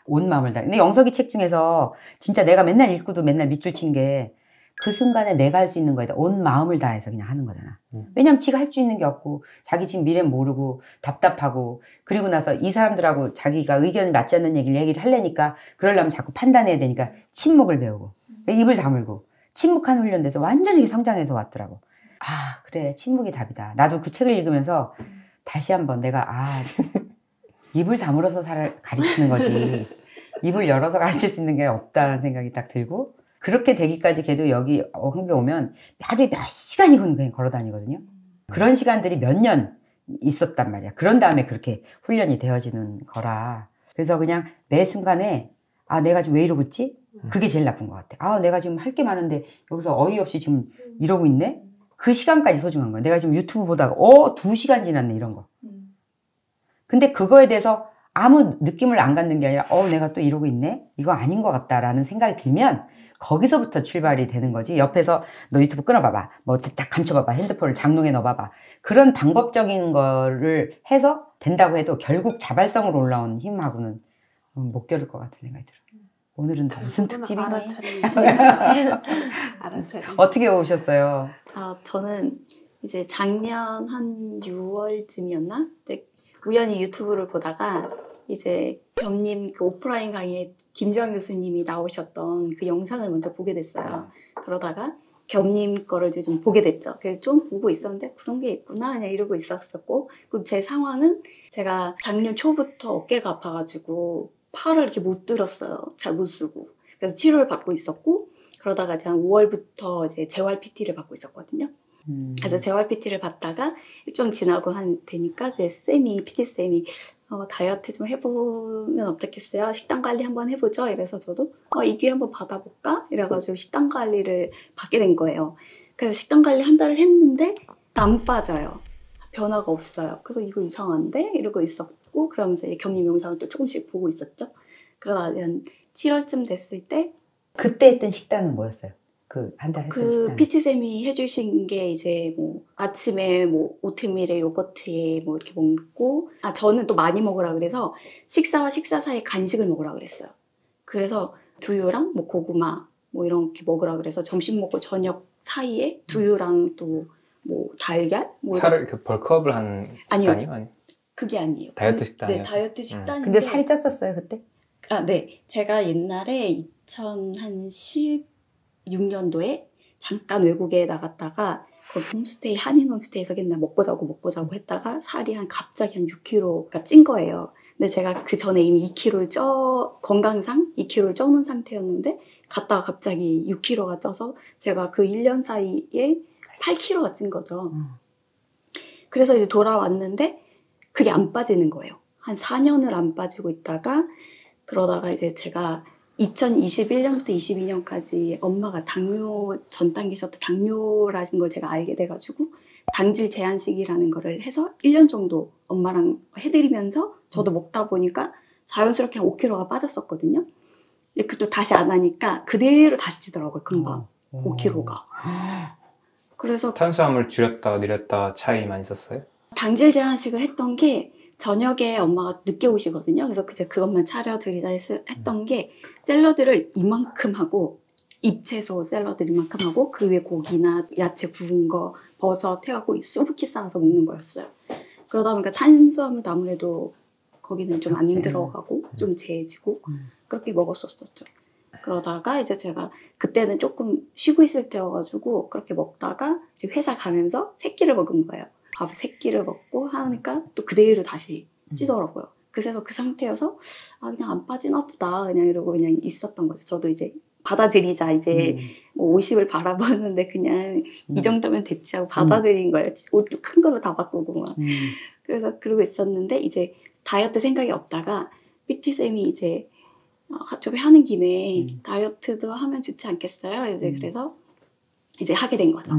A: 온 마음을 다. 근데 영석이 책 중에서 진짜 내가 맨날 읽고도 맨날 밑줄 친 게, 그 순간에 내가 할 수 있는 거에다 온 마음을 다해서 그냥 하는 거잖아. 왜냐면 지가 할 수 있는 게 없고, 자기 지금 미래 모르고 답답하고, 그리고 나서 이 사람들하고 자기가 의견이 맞지 않는 얘기를 하려니까, 그러려면 자꾸 판단해야 되니까 침묵을 배우고, 입을 다물고, 침묵한 훈련돼서 완전히 성장해서 왔더라고. 그래, 침묵이 답이다. 나도 그 책을 읽으면서 다시 한번 내가 입을 다물어서 가르치는 거지, 입을 열어서 가르칠 수 있는 게 없다는 생각이 딱 들고, 그렇게 되기까지 걔도 여기 한국에 오면 하루에 몇 시간이건 그냥 걸어 다니거든요. 그런 시간들이 몇 년 있었단 말이야. 그런 다음에 그렇게 훈련이 되어지는 거라. 그래서 그냥 매 순간에 아 내가 지금 왜 이러고 있지? 그게 제일 나쁜 것 같아. 아 내가 지금 할 게 많은데 여기서 어이없이 지금 이러고 있네? 그 시간까지 소중한 거야. 내가 지금 유튜브 보다가 2시간 지났네 이런 거. 근데 그거에 대해서 아무 느낌을 안 갖는 게 아니라 내가 또 이러고 있네? 이거 아닌 것 같다라는 생각이 들면 거기서부터 출발이 되는 거지. 옆에서 너 유튜브 끊어봐봐. 뭐 딱 감춰봐봐. 핸드폰을 장롱에 넣어봐봐. 그런 방법적인 거를 해서 된다고 해도 결국 자발성으로 올라온 힘하고는 못 겨룰 것 같은 생각이 들어요. 오늘은 무슨 특집이니?
B: 알아차림.
A: 어떻게 오셨어요?
B: 저는 이제 작년 한 6월쯤이었나? 우연히 유튜브를 보다가 이제 겸님 그 오프라인 강의에 김주환 교수님이 나오셨던 그 영상을 먼저 보게 됐어요. 그러다가 겸님 거를 이제 좀 보게 됐죠. 그래서 좀 보고 있었는데 그런 게 있구나 그냥 이러고 있었었고, 그리고 제 상황은 제가 작년 초부터 어깨가 아파가지고 팔을 이렇게 못 들었어요. 잘 못 쓰고. 그래서 치료를 받고 있었고, 그러다가 이제 한 5월부터 이제 재활 PT를 받고 있었거든요. 그래서 재활 PT를 받다가 좀 지나고 되니까 제 PT 쌤이 다이어트 좀 해보면 어떻겠어요? 식단 관리 한번 해보죠. 이래서 저도 이 기회 한번 받아볼까? 이래가지고 식단 관리를 받게 된 거예요. 그래서 식단 관리 한 달을 했는데 안 빠져요. 변화가 없어요. 그래서 이거 이상한데? 이러고 있었고, 그러면서 겸님 영상을 또 조금씩 보고 있었죠. 그러다 한 7월쯤 됐을 때
A: 그때 했던 식단은 뭐였어요? 그 한 달 했던 식단.
B: PT쌤이 해주신 게 이제 뭐 아침에 뭐 오트밀에 요거트에 뭐 이렇게 먹고, 저는 또 많이 먹으라 그래서 식사와 식사 사이에 간식을 먹으라 그랬어요. 그래서 두유랑 뭐 고구마 뭐 이렇게 먹으라 그래서 점심 먹고 저녁 사이에 두유랑 또 뭐 달걀? 뭐
C: 살을 이렇게 벌크업을 한 식단이요? 아니
B: 그게 아니에요.
C: 다이어트 식단이요?
B: 네, 다이어트 식단인데.
A: 근데 살이 쪘었어요 그때?
B: 네. 제가 옛날에 2016년도에 잠깐 외국에 나갔다가 거기 홈스테이, 한인 홈스테이에서 맨날 먹고 자고 했다가 살이 갑자기 한 6kg가 찐 거예요. 근데 제가 그 전에 이미 2kg를 건강상 2kg를 쪄놓은 상태였는데 갔다가 갑자기 6kg가 쪄서 제가 그 1년 사이에 8kg가 찐 거죠. 그래서 이제 돌아왔는데 그게 안 빠지는 거예요. 한 4년을 안 빠지고 있다가, 그러다가 이제 제가 2021년부터 22년까지 엄마가 당뇨 전 단계셨던 당뇨라는 걸 제가 알게 돼가지고 당질 제한식이라는 거를 해서 1년 정도 엄마랑 해드리면서 저도 먹다 보니까 자연스럽게 한 5kg가 빠졌었거든요. 근데 그것도 다시 안 하니까 그대로 다시 찌더라고요, 금방. 5kg가. 그래서
C: 탄수화물 줄였다 늘렸다 차이만 있었어요?
B: 당질 제한식을 했던 게 저녁에 엄마가 늦게 오시거든요. 그래서 그것만 차려드리자 했던 게 샐러드를 이만큼 하고, 잎채소 샐러드 이만큼 하고 그 위에 고기나 야채 구운 거 버섯 해갖고 수북히 싸서 먹는 거였어요. 그러다 보니까 탄수화물도 아무래도 거기는 좀 안 들어가고 좀 재지고 그렇게 먹었었죠. 그러다가 이제 제가 그때는 조금 쉬고 있을 때여가지고 그렇게 먹다가 이제 회사 가면서 3끼를 먹은 거예요. 밥 3끼를 먹고 하니까 또 그대로 다시 찌더라고요. 그래서 그 상태여서 그냥 안 빠지나 보다 그냥 이러고 그냥 있었던 거죠. 저도 이제 받아들이자, 이제 뭐 50을 바라보는데 그냥 이 정도면 됐지 하고 받아들인 거예요. 옷도 큰 걸로 다 바꾸고 막. 그래서 그러고 있었는데 이제 다이어트 생각이 없다가 PT쌤이 이제 어차피 하는 김에 다이어트도 하면 좋지 않겠어요? 이제 그래서 이제 하게 된 거죠.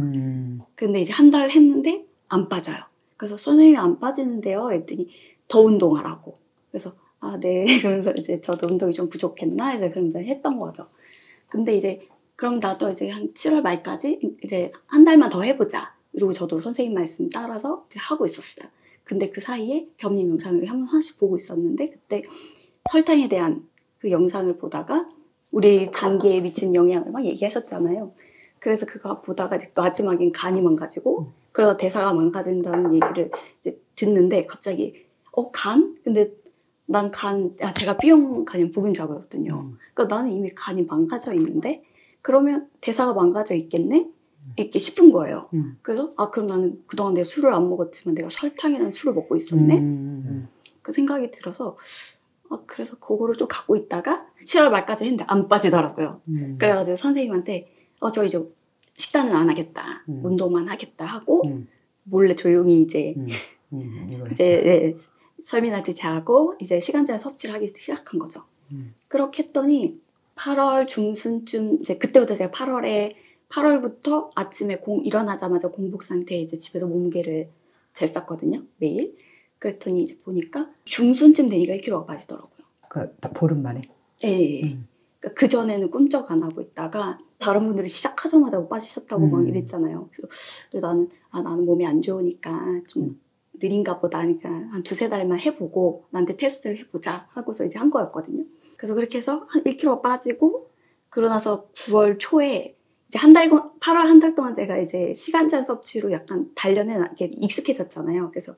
B: 근데 이제 한 달 했는데 안 빠져요. 그래서 선생님이 안 빠지는데요? 했더니 더 운동하라고. 그래서 네. 그러면서 이제 저도 운동이 좀 부족했나? 이제 그러면서 했던 거죠. 근데 이제 그럼 나도 이제 한 7월 말까지 이제 한 달만 더 해보자. 이러고 저도 선생님 말씀 따라서 이제 하고 있었어요. 근데 그 사이에 겸님 영상을 하나씩 보고 있었는데 그때 설탕에 대한 그 영상을 보다가 우리 장기에 미친 영향을 막 얘기하셨잖아요. 그래서 그거 보다가 이제 마지막엔 간이 망가지고 그러다 대사가 망가진다는 얘기를 이제 듣는데 갑자기 간? 근데 난 제가 B형 간염 보균자거든요. 그러니까 나는 이미 간이 망가져 있는데 그러면 대사가 망가져 있겠네? 이렇게 싶은 거예요. 그래서 그럼 나는 그동안 내가 술을 안 먹었지만 내가 설탕이라는 술을 먹고 있었네? 그 생각이 들어서 그래서 그거를 좀 갖고 있다가 7월 말까지 했는데 안 빠지더라고요. 그래가지고 선생님한테 저 이제 식단은 안 하겠다. 운동만 하겠다 하고 몰래 조용히 이제 설민한테 자고 이제 시간 제한 섭취를 하기 시작한 거죠. 그렇게 했더니 8월 중순쯤 이제 그때부터 제가 8월부터 아침에 일어나자마자 공복 상태에 이제 집에서 몸무게를 쟀었거든요. 매일. 그랬더니 이제 보니까 중순쯤 되니까 1kg가 빠지더라고요.
A: 그 보름 만에?
B: 네. 그러니까 그전에는 꿈쩍 안 하고 있다가 다른 분들이 시작하자마자 빠지셨다고 막 이랬잖아요. 그래서 나는 몸이 안 좋으니까 좀 느린가 보다 하니까 한 2-3달만 해보고 나한테 테스트를 해보자 하고서 이제 한 거였거든요. 그래서 그렇게 해서 한 1kg 빠지고 그러고 나서 9월 초에 이제 8월 한 달 동안 제가 이제 시간 제한 섭취로 약간 단련해 익숙해졌잖아요. 그래서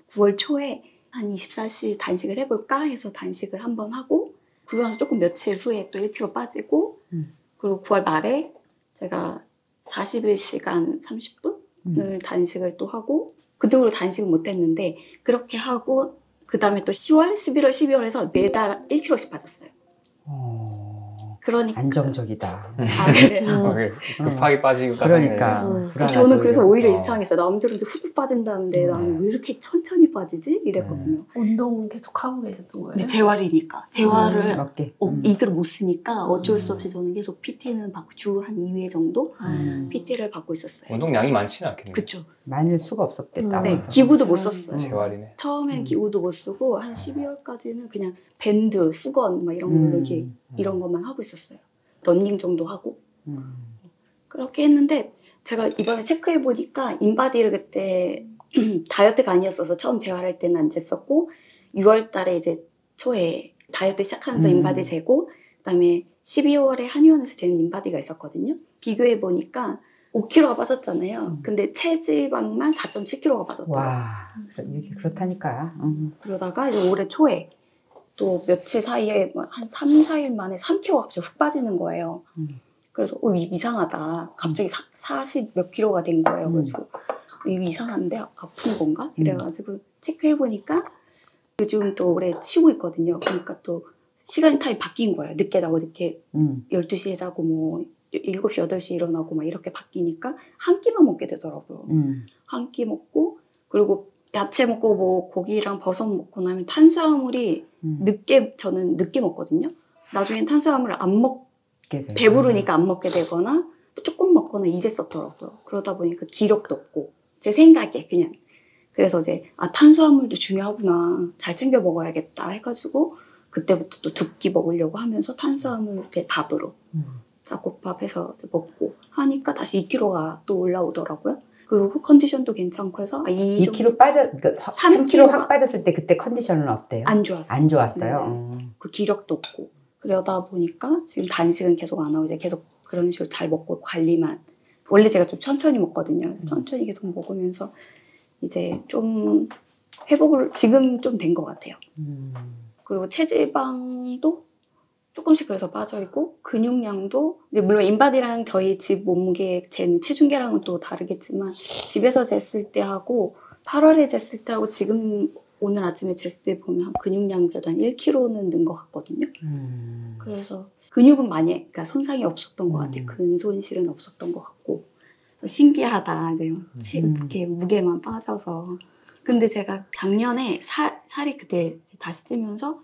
B: 9월 초에 한 24시 단식을 해볼까 해서 단식을 한번 하고 그러고 나서 조금 며칠 후에 또 1kg 빠지고 그리고 9월 말에 제가 41시간 30분을 단식을 또 하고 그동안 단식은 못했는데 그렇게 하고 그 다음에 또 10월, 11월, 12월에서 매달 1kg씩 빠졌어요. 그러니까
A: 안정적이다.
B: 아, 그래요?
C: 급하게 빠지고
A: 그러니까
B: 저는 그래서 오히려 이상했어요. 남들은 훅 빠진다는데 나는 왜 이렇게 천천히 빠지지? 이랬거든요.
D: 운동은 계속 하고 계셨던 거예요?
B: 근데 재활이니까 재활을
A: 맞게.
B: 이걸 못 쓰니까 어쩔 수 없이 저는 계속 PT는 받고 주 한 2회 정도 PT를 받고 있었어요.
C: 운동량이 많지는 않겠네요.
B: 그쵸.
A: 많을 수가 없었겠다.
B: 네, 기구도 못 썼어요.
C: 재활이네.
B: 처음엔 기구도 못 쓰고 한 12월까지는 그냥 밴드, 수건 막 이런 걸로 이런 것만 하고 있었어요. 러닝 정도 하고 그렇게 했는데 제가 이번에 체크해 보니까 인바디를 그때 다이어트가 아니었어서 처음 재활할 때는 안 쟀었고 6월 달에 이제 초에 다이어트 시작하면서 인바디 재고 그다음에 12월에 한의원에서 재는 인바디가 있었거든요. 비교해 보니까 5kg가 빠졌잖아요. 근데 체지방만 4.7kg가 빠졌더라고요.
A: 와, 이렇게 그렇다니까.
B: 그러다가 이제 올해 초에 또 며칠 사이에 한 3, 4일 만에 3kg가 갑자기 훅 빠지는 거예요. 그래서 이상하다. 갑자기 40 몇 킬로가 된 거예요. 그래서 이거 이상한데 아픈 건가? 이래가지고 체크해보니까 요즘 또 올해 쉬고 있거든요. 그러니까 또 시간 타임 바뀐 거예요. 늦게 자고 늦게 12시에 자고 뭐 7시, 8시 일어나고 막 이렇게 바뀌니까 한 끼만 먹게 되더라고요. 한 끼 먹고 그리고 야채 먹고 뭐 고기랑 버섯 먹고 나면 탄수화물이 저는 늦게 먹거든요. 나중엔 탄수화물을 안 먹게 돼. 배부르니까 안 먹게 되거나 또 조금 먹거나 이랬었더라고요. 그러다 보니까 기력도 없고 제 생각에 그냥 그래서 이제 탄수화물도 중요하구나. 잘 챙겨 먹어야겠다 해가지고 그때부터 또 2끼 먹으려고 하면서 탄수화물 제 밥으로 잡곡밥 해서 먹고 하니까 다시 2kg가 또 올라오더라고요. 그리고 컨디션도 괜찮고 해서
A: 2kg 그러니까 3kg 확 빠졌을 때 그때 컨디션은 어때요?
B: 안 좋았어요.
A: 안 좋았어요?
B: 그 기력도 없고 그러다 보니까 지금 단식은 계속 안 하고 이제 계속 그런 식으로 잘 먹고 관리만 원래 제가 좀 천천히 먹거든요. 천천히 계속 먹으면서 이제 좀 회복을 지금 좀 된 것 같아요. 그리고 체지방도 조금씩 그래서 빠져있고 근육량도 물론 인바디랑 저희 집 몸무게 재는 체중계랑은 또 다르겠지만 집에서 쟀을 때하고 8월에 쟀을 때하고 지금 오늘 아침에 쟀을 때 보면 한 근육량 그래도 한 1kg는 는 것 같거든요. 그래서 근육은 그러니까 손상이 없었던 것 같아요. 근손실은 없었던 것 같고 신기하다 이제 이렇게 무게만 빠져서. 근데 제가 작년에 살이 그때 다시 찌면서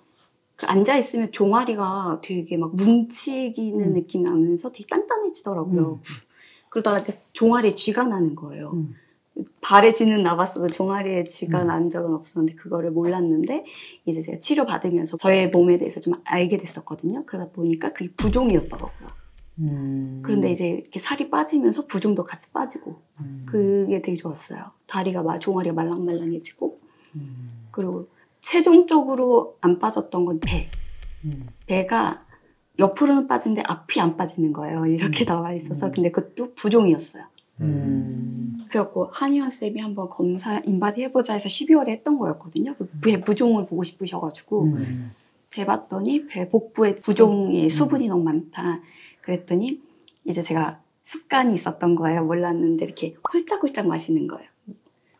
B: 앉아있으면 종아리가 되게 막 뭉치기는 느낌이 나면서 되게 단단해지더라고요. 그러다가 이제 종아리에 쥐가 나는 거예요. 발에 쥐는 나봤어도 종아리에 쥐가 난 적은 없었는데 그거를 몰랐는데 이제 제가 치료받으면서 저의 몸에 대해서 좀 알게 됐었거든요. 그러다 보니까 그게 부종이었더라고요. 그런데 이제 이렇게 살이 빠지면서 부종도 같이 빠지고 그게 되게 좋았어요. 종아리가 말랑말랑해지고 그리고 최종적으로 안 빠졌던 건 배. 배가 옆으로는 빠지는데 앞이 안 빠지는 거예요. 이렇게 나와 있어서. 근데 그것도 부종이었어요. 그래갖고 한의원 쌤이 한번 검사 인바디 해보자 해서 12월에 했던 거였거든요. 배 부종을 보고 싶으셔가지고 재봤더니 배 복부에 부종이 수분이 너무 많다. 그랬더니 이제 제가 습관이 있었던 거예요. 몰랐는데 이렇게 홀짝홀짝 마시는 거예요.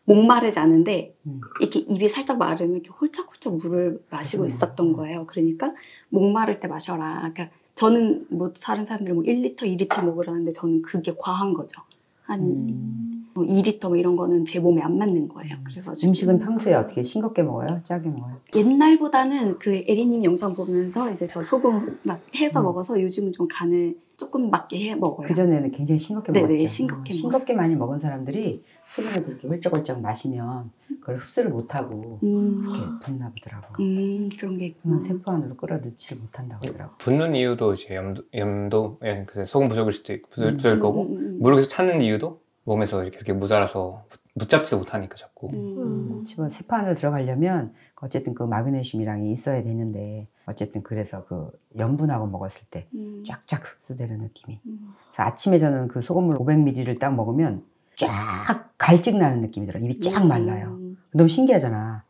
B: 목마르지 않은데 이렇게 입이 살짝 마르면 이렇게 홀짝홀짝 물을 마시고 있었던 거예요. 그러니까 목마를 때 마셔라. 그러니까 저는 뭐 다른 사람들 뭐 1리터, 2리터 먹으라는데 저는 그게 과한 거죠. 한 뭐 2리터 뭐 이런 거는 제 몸에 안 맞는 거예요. 그래가지고
A: 음식은 평소에 어떻게 싱겁게 먹어요? 짜게 먹어요?
B: 옛날보다는 그 에리님 영상 보면서 이제 저 소금 막 해서 먹어서 요즘은 좀 간을 조금 맞게 해 먹어요.
A: 그전에는 굉장히 싱겁게
B: 네네,
A: 먹었죠.
B: 싱겁게
A: 싱겁게 많이 먹은 사람들이 수분을 그렇게 훌쩍훌쩍 마시면 그걸 흡수를 못하고 이렇게 붓나 보더라고.
B: 그런 게 있구나.
A: 세포 안으로 끌어넣지를 못한다고 하더라고.
C: 붓는 이유도 이제 염도, 예, 그 소금 부족일 수도 있고, 부족일 거고, 물을 계속 찾는 이유도 몸에서 계속 모자라서 붙잡지도 못하니까 자꾸.
A: 집안 세포 안으로 들어가려면 어쨌든 그 마그네슘이랑이 있어야 되는데 어쨌든 그래서 그 염분하고 먹었을 때 쫙쫙 흡수되는 느낌이. 그래서 아침에 저는 그 소금물 500ml를 딱 먹으면 쫙 갈증 나는 느낌이 들어요. 입이 쫙 말라요. 너무 신기하잖아.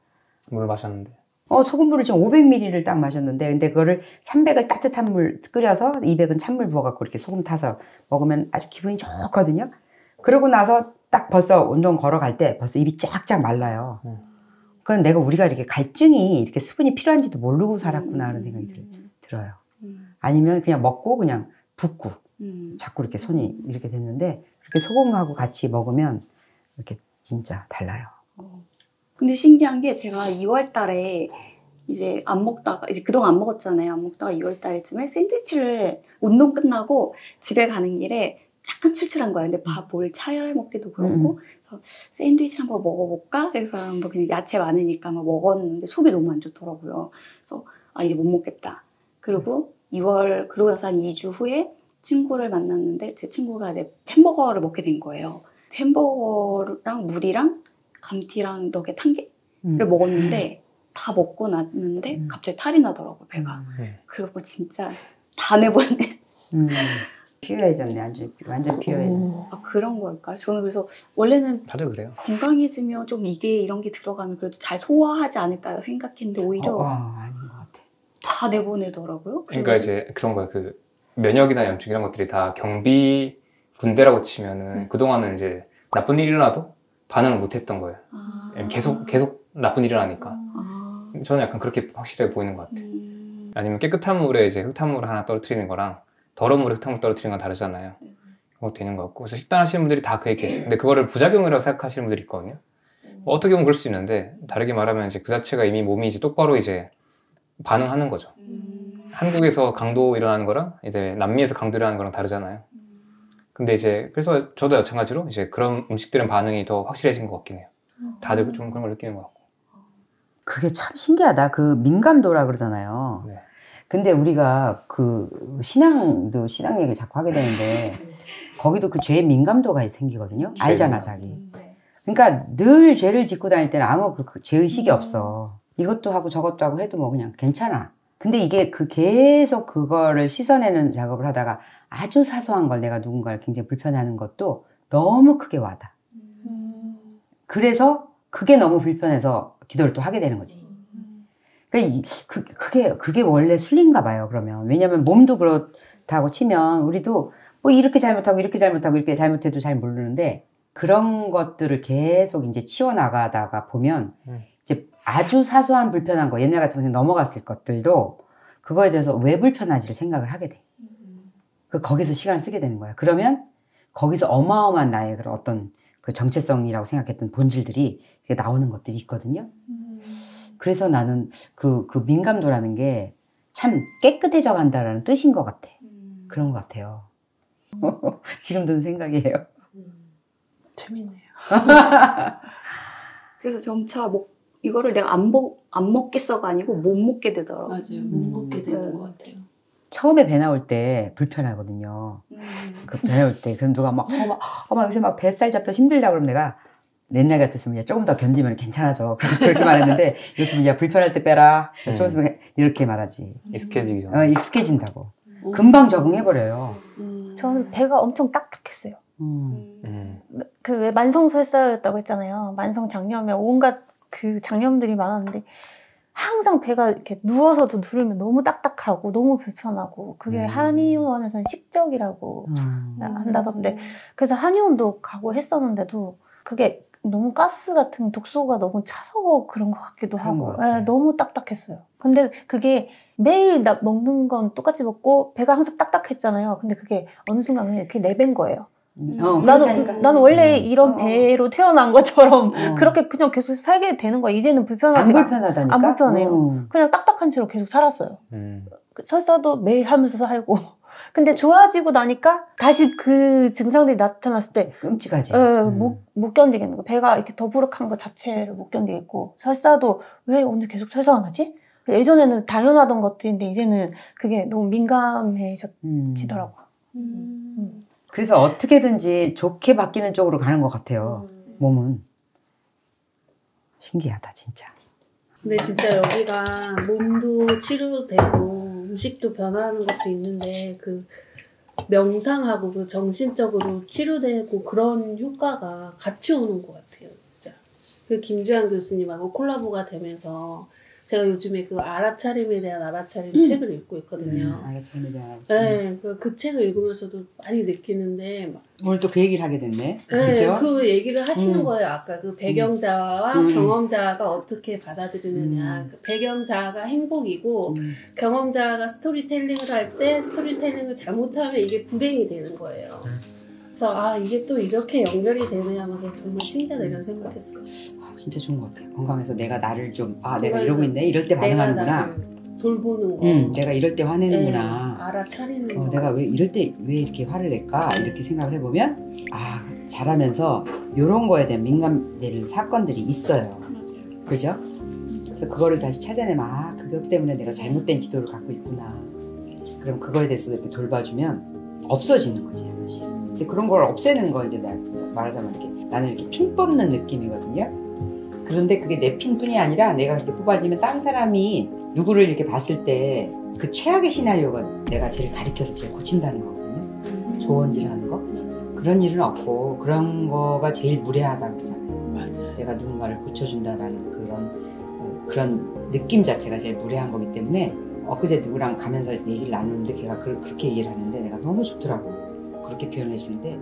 C: 물 마셨는데.
A: 소금물을 지금 500ml를 딱 마셨는데 근데 그거를 300을 따뜻한 물 끓여서 200은 찬물 부어갖고 이렇게 소금 타서 먹으면 아주 기분이 좋거든요. 그러고 나서 딱 벌써 운동 걸어갈 때 벌써 입이 쫙쫙 말라요. 그건 내가 우리가 이렇게 갈증이 이렇게 수분이 필요한지도 모르고 살았구나 하는 생각이 들어요. 아니면 그냥 먹고 그냥 붓고 자꾸 이렇게 손이 이렇게 됐는데 이렇게 소금하고 같이 먹으면 이렇게 진짜 달라요.
B: 근데 신기한 게 제가 2월 달에 이제 안 먹다가 이제 그동안 안 먹었잖아요. 안 먹다가 2월 달쯤에 샌드위치를 운동 끝나고 집에 가는 길에 약간 출출한 거예요. 근데 밥 뭘 차려 먹기도 그렇고 그래서 샌드위치 한번 먹어볼까? 그래서 한번 그냥 야채 많으니까 막 먹었는데 속이 너무 안 좋더라고요. 그래서 이제 못 먹겠다. 그리고 2월 그러고 나서 한 2주 후에 친구를 만났는데 제 친구가 이제 햄버거를 먹게 된 거예요. 햄버거랑 물이랑 감튀랑 너겟 1개를 먹었는데 다 먹고 났는데 갑자기 탈이 나더라고요, 배가. 그리고 진짜 다 내보내.
A: 피어해졌네. 완전 피어해졌네.
B: 그런 걸까요? 저는 그래서 원래는
C: 다들 그래요.
B: 건강해지면 좀 이런 게 들어가면 그래도 잘 소화하지 않을까 생각했는데 오히려
A: 아닌 것 같아.
B: 다 내보내더라고요.
C: 그러니까 이제 그런 거예요. 그 면역이나 염증 이런 것들이 다 경비 군대라고 치면은 그동안은 이제 나쁜 일이 일어나도 반응을 못 했던 거예요. 계속 나쁜 일이 일어나니까. 저는 약간 그렇게 확실하게 보이는 것 같아요. 아니면 깨끗한 물에 이제 흑탄물을 하나 떨어뜨리는 거랑 더러운 물에 흑탄물 떨어뜨리는 건 다르잖아요. 그런 것도 있는 것 같고. 그래서 식단 하시는 분들이 다 그 얘기했어요. 근데 그거를 부작용이라고 생각하시는 분들이 있거든요. 어떻게 보면 그럴 수 있는데 다르게 말하면 이제 그 자체가 이미 몸이 이제 똑바로 이제 반응하는 거죠. 한국에서 강도 일어나는 거랑 이제 남미에서 강도 일어나는 거랑 다르잖아요. 근데 이제 그래서 저도 마찬가지로 이제 그런 음식들은 반응이 더 확실해진 것 같긴 해요. 다들 좀 그런 걸 느끼는 것 같고.
A: 그게 참 신기하다. 그 민감도라 그러잖아요.
C: 네.
A: 근데 우리가 그 신앙 얘기를 자꾸 하게 되는데 거기도 그 죄의 민감도가 생기거든요. 알잖아, 자기. 그러니까 늘 죄를 짓고 다닐 때는 아무 그 죄의식이 없어. 이것도 하고 저것도 하고 해도 뭐 그냥 괜찮아. 근데 이게 계속 그거를 씻어내는 작업을 하다가 아주 사소한 걸 내가 누군가를 굉장히 불편해하는 것도 너무 크게 와닿아. 그래서 그게 너무 불편해서 기도를 또 하게 되는 거지. 그러니까 그게 원래 순리인가 봐요, 그러면. 왜냐면 몸도 그렇다고 치면 우리도 뭐 이렇게 잘못하고 이렇게 잘못하고 이렇게 잘못해도 잘 모르는데 그런 것들을 계속 이제 치워나가다가 보면 이제 아주 사소한 불편한 거, 옛날 같으면 넘어갔을 것들도 그거에 대해서 왜 불편한지를 생각을 하게 돼. 거기서 시간을 쓰게 되는 거야. 그러면 거기서 어마어마한 나의 그런 어떤 그 정체성이라고 생각했던 본질들이 나오는 것들이 있거든요. 그래서 나는 그 민감도라는 게 참 깨끗해져 간다라는 뜻인 것 같아. 그런 것 같아요. 지금 든 생각이에요.
D: 재밌네요.
B: 그래서 점차 이거를 내가 안 먹겠어가 아니고 못 먹게 되더라고요.
E: 맞아요. 못 먹게 되는 것 같아요.
A: 처음에 배 나올 때 불편하거든요. 그 배 나올 때 그럼 누가 막 요새 막 뱃살 잡혀 힘들다 그러면 내가 옛날 같았으면 조금 더 견디면 괜찮아져. 그렇게 말했는데 요즘은 불편할 때 빼라. 이렇게 말하지.
C: 익숙해지기 전에.
A: 익숙해진다고. 금방 적응해버려요.
F: 저는 배가 엄청 딱딱했어요. 그 왜 만성설사였다고 했잖아요. 만성장염에 온갖 그 장염들이 많았는데 항상 배가 이렇게 누워서도 누르면 너무 딱딱하고 너무 불편하고 그게 한의원에서는 식적이라고 한다던데 그래서 한의원도 가고 했었는데도 그게 너무 가스 같은 독소가 너무 차서 그런 것 같기도 하고 너무 딱딱했어요. 근데 그게 매일 먹는 건 똑같이 먹고 배가 항상 딱딱했잖아요. 근데 그게 어느 순간 이렇게 내뱉은 거예요. 나는 원래 이런 배로 태어난 것처럼 그렇게 그냥 계속 살게 되는 거야. 이제는
A: 안
F: 불편하지가
A: 불편하다니까?
F: 안 불편해요. 그냥 딱딱한 채로 계속 살았어요. 설사도 매일 하면서 살고. 근데 좋아지고 나니까 다시 그 증상들이 나타났을 때
A: 끔찍하지.
F: 못 견디겠는 거. 배가 이렇게 더부룩한 것 자체를 못 견디겠고, 설사도 왜 오늘 계속 설사가 나지? 예전에는 당연하던 것들인데 이제는 그게 너무 민감해지더라고요.
A: 그래서 어떻게든지 좋게 바뀌는 쪽으로 가는 것 같아요. 몸은. 신기하다 진짜.
E: 근데 진짜 여기가 몸도 치료되고 음식도 변화하는 것도 있는데 그 명상하고 그 정신적으로 치료되고 그런 효과가 같이 오는 것 같아요. 진짜. 그 김주환 교수님하고 콜라보가 되면서 제가 요즘에 그 알아차림에 대한 알아차림 책을 읽고 있거든요.
A: 알아차림에 대한 알아차림.
E: 네, 그 책을 읽으면서도 많이 느끼는데
A: 오늘 또 그 얘기를 하게 됐네.
E: 네,
A: 그죠?
E: 그 얘기를 하시는 거예요. 아까 그 배경자와 경험자가 어떻게 받아들이느냐. 그 배경자가 행복이고 경험자가 스토리텔링을 할 때 스토리텔링을 잘못하면 이게 불행이 되는 거예요. 그래서 아 이게 또 이렇게 연결이 되네 하면서 정말 신기하다 이런 생각했어요.
A: 진짜 좋은 것 같아요. 건강해서 내가 나를 좀 내가 이러고 있네. 이럴 때 반응하는구나.
E: 돌보는 거.
A: 내가 이럴 때 화내는구나.
E: 네, 알아차리는 거.
A: 내가 왜 이럴 때 왜 이렇게 화를 낼까? 이렇게 생각을 해보면 자라면서 이런 거에 대한 민감되는 사건들이 있어요.
E: 맞아요.
A: 그죠? 그래서 그거를 다시 찾아내면 그것 때문에 내가 잘못된 지도를 갖고 있구나. 그럼 그거에 대해서 이렇게 돌봐주면 없어지는 거지 사실. 근데 그런 걸 없애는 거 이제 말하자면 이렇게 나는 이렇게 핀 뽑는 느낌이거든요. 그런데 그게 내 핀뿐이 아니라 내가 그렇게 뽑아지면 다른 사람이 누구를 이렇게 봤을 때 그 최악의 시나리오가 내가 제일 가리켜서 제일 고친다는 거거든요. 조언질 하는 거. 그런 일은 없고 그런 거가 제일 무례하다고 그러잖아요.
E: 맞아요.
A: 내가 누군가를 고쳐준다라는 그런 느낌 자체가 제일 무례한 거기 때문에 엊그제 누구랑 가면서 얘기를 나누는데 걔가 그렇게 얘기를 하는데 내가 너무 좋더라고. 그렇게 표현해 주는데